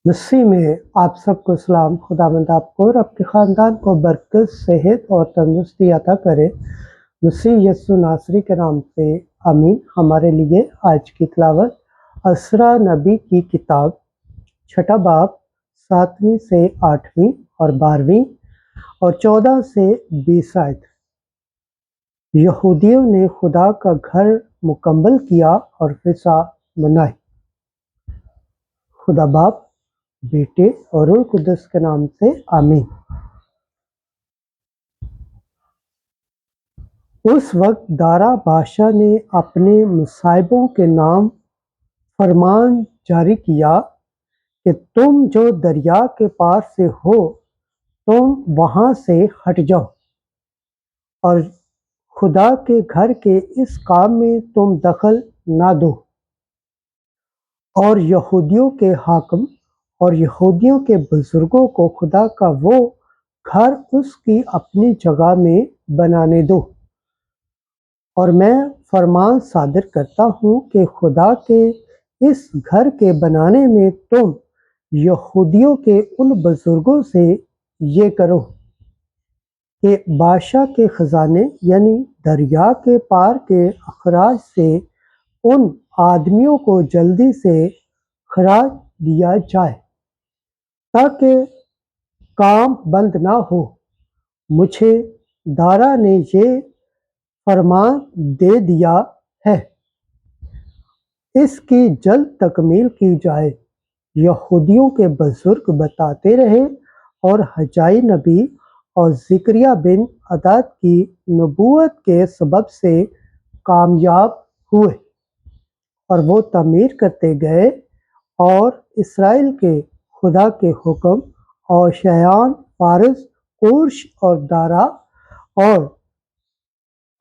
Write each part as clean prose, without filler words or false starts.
मसीह में आप सबको सलाम। खुदावंद आपको और आपके ख़ानदान को बरकत, सेहत और तंदुरुस्ती अता करे। मसीह यीशु नासरी के नाम से आमीन। हमारे लिए आज की तिलावत असरा नबी की किताब 6 बाब 7वीं से 8वीं और 12वीं और 14 से 20 आयत। यहूदियों ने खुदा का घर मुकम्मल किया और फिसा मनाई। खुदा बाप, बेटे और रूह कुदस के नाम से आमीन। उस वक्त दारा बादशाह ने अपने मुसाहिबों के नाम फरमान जारी किया कि तुम जो दरिया के पार से हो, तुम वहां से हट जाओ और खुदा के घर के इस काम में तुम दखल ना दो। और यहूदियों के हाकिम और यहूदियों के बुजुर्गों को खुदा का वो घर उसकी अपनी जगह में बनाने दो। और मैं फरमान सादिर करता हूँ कि खुदा के इस घर के बनाने में तुम यहूदियों के उन बुजुर्गों से ये करो कि बादशाह के खजाने यानी दरिया के पार के अखराज से उन आदमियों को जल्दी से खराज दिया जाए ताकि काम बंद ना हो। मुझे दारा ने ये फरमान दे दिया है, इसकी जल्द तकमील की जाए। यहूदियों के बुजुर्ग बताते रहे और हजाई नबी और ज़िकरिया बिन अदाद की नबूवत के सबब से कामयाब हुए और वो तमीर करते गए और इसराइल के खुदा के हुक्म और शयान, फारस, कुर्श और दारा और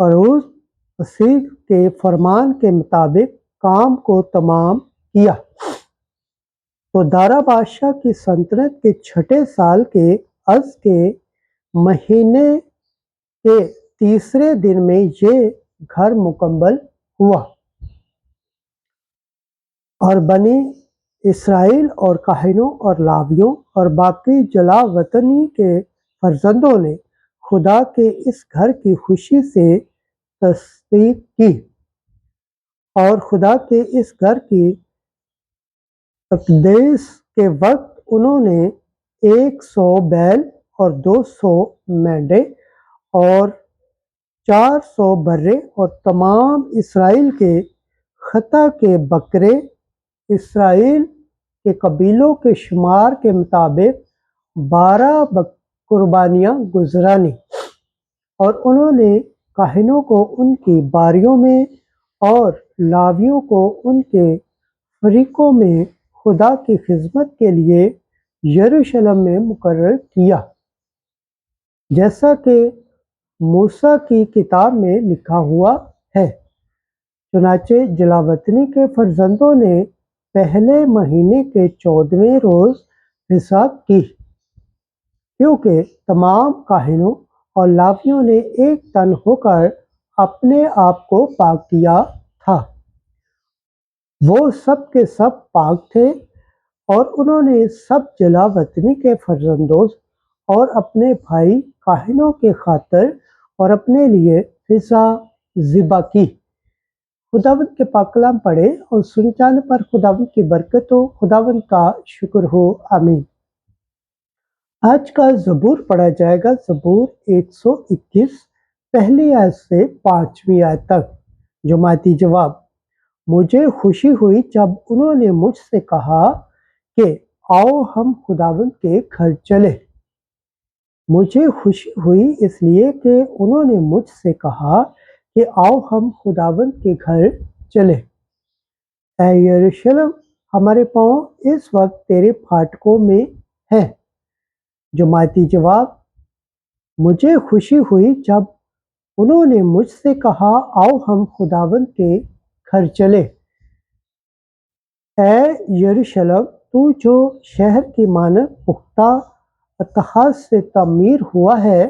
फरोज मसीह के फरमान के मुताबिक काम को तमाम किया। तो दारा बादशाह की सल्तनत के 6 साल के अज़ के महीने के 3 दिन में ये घर मुकम्मल हुआ और बनी इसराइल और काहिनों और लावियों और बाकी जला वतनी के फर्जंदों ने खुदा के इस घर की खुशी से तस्दीक की और खुदा के इस घर की तकदीस के वक्त उन्होंने 100 बैल और 200 मेंढे और 400 बर्रे और तमाम इसराइल के खता के बकरे इसराइल के कबीलों के शुमार के मुताबिक 12 कुर्बानियाँ गुजरानी। और उन्होंने काहिनों को उनकी बारियों में और लावियों को उनके फरीकों में खुदा की खिदमत के लिए यरूशलेम में मुकर्रर किया, जैसा कि मूसा की किताब में लिखा हुआ है। चुनाचे जलावतनी के फर्जंदों ने पहले महीने के 14वें रोज हिसाब की, क्योंकि तमाम काहिनों और लावियों ने एक तन होकर अपने आप को पाक किया था। वो सब के सब पाक थे और उन्होंने सब जलावतनी के फर्जंदों और अपने भाई काहिनों के खातर और अपने लिए फिजा ज़िबा की। खुदावंद के पाक कलाम पढ़े और सुन जाने पर खुदावंद की बरकत हो। खुदावंद का शुक्र हो, आमीन। आज का ज़बूर पढ़ा जाएगा, ज़बूर 121 पहली आयत से 5वीं आयत तक। जुमाती जवाब। मुझे खुशी हुई जब उन्होंने मुझसे कहा कि आओ हम खुदावंद के घर चले। मुझे खुशी हुई इसलिए कि उन्होंने मुझसे कहा कि आओ हम खुदावंद के घर चले। ऐ यरूशलेम, हमारे पाँव इस वक्त तेरे फाटकों में हैं। जुमाती जवाब। मुझे खुशी हुई जब उन्होंने मुझसे कहा आओ हम खुदावंद के घर चले। ऐ यरूशलेम, तू जो शहर की मानक पुख्ता अतहास से तमीर हुआ है,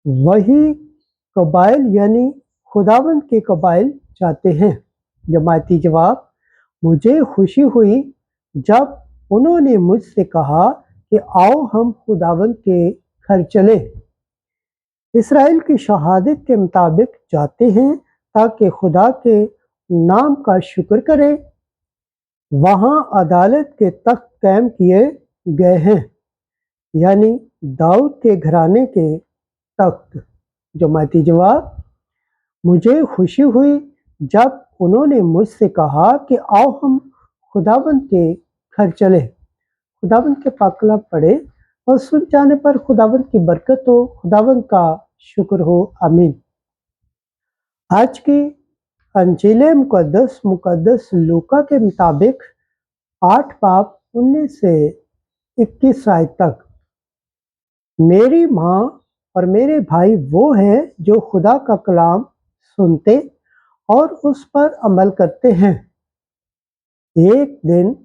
वही कबाइल यानी खुदावंद के कबाइल जाते हैं। जमाती जवाब। मुझे खुशी हुई जब उन्होंने मुझसे कहा कि आओ हम खुदावंद के घर चले, इसराइल की शहादत के मुताबिक जाते हैं ताकि खुदा के नाम का शुक्र करें। वहां अदालत के तख्त कायम किए गए हैं, यानी दाऊद के घराने के तख्त। जमाती जवाब, मुझे खुशी हुई जब उन्होंने मुझसे कहा कि आओ हम खुदावंद के घर चले। खुदावंद के पाक कलाम पढ़े और सुन जाने पर खुदावंद की बरकत हो, खुदावंद का शुक्र हो, आमीन। आज की अंजील मुकद्दस लूका के मुताबिक 8 बाब 19 से 21 आयत तक। मेरी माँ और मेरे भाई वो हैं जो खुदा का कलाम सुनते और उस पर अमल करते हैं। एक दिन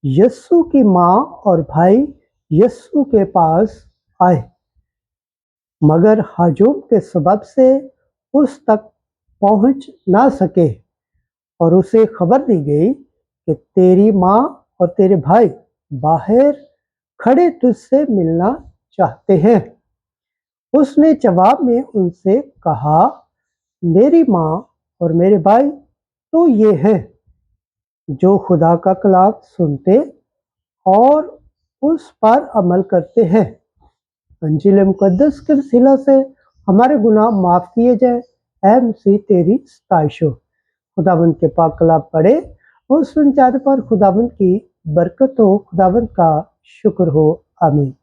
यस्सु की माँ और भाई यस्सु के पास आए, मगर हजूम के सबब से उस तक पहुंच ना सके और उसे खबर दी गई कि तेरी माँ और तेरे भाई बाहर खड़े तुझसे मिलना चाहते हैं। उसने जवाब में उनसे कहा, मेरी माँ और मेरे भाई तो ये हैं जो खुदा का कलाम सुनते और उस पर अमल करते हैं। अंजील मुकद्दस के वसीला से हमारे गुनाह माफ़ किए जाए। ऐ मसीह तेरी सताइश हो। खुदावंद के पाक कलाम पढ़े और सुन जाने पर खुदावंद की बरकत हो, खुदावंद का शुक्र हो, आमीन।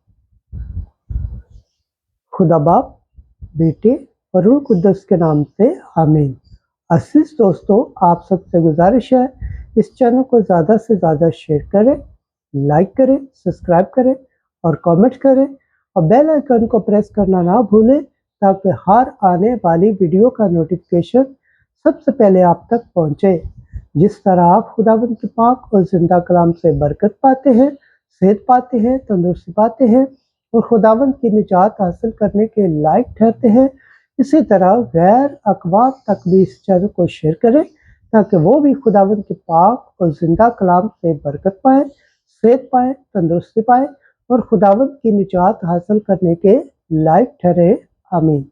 खुदा बाप, बेटे और रूह कुद्दस के नाम से आमीन। अजीज दोस्तों, आप सबसे गुजारिश है इस चैनल को ज़्यादा से ज़्यादा शेयर करें, लाइक करें, सब्सक्राइब करें और कमेंट करें और बेल आइकन को प्रेस करना ना भूलें ताकि हर आने वाली वीडियो का नोटिफिकेशन सबसे पहले आप तक पहुंचे। जिस तरह आप खुदावंद के पाक और जिंदा कलाम से बरकत पाते हैं, सेहत पाते हैं, तंदुरुस्ती पाते हैं और खुदावंद की निजात हासिल करने के लायक ठहरते हैं, इसी तरह गैर अक़वाम तक भी इस चैनल को शेयर करें ताकि वो भी खुदावंद के पाक और जिंदा कलाम से बरकत पाए, सेहत पाए, तंदुरुस्ती पाए और खुदावंद की निजात हासिल करने के लायक ठहरे, आमीन।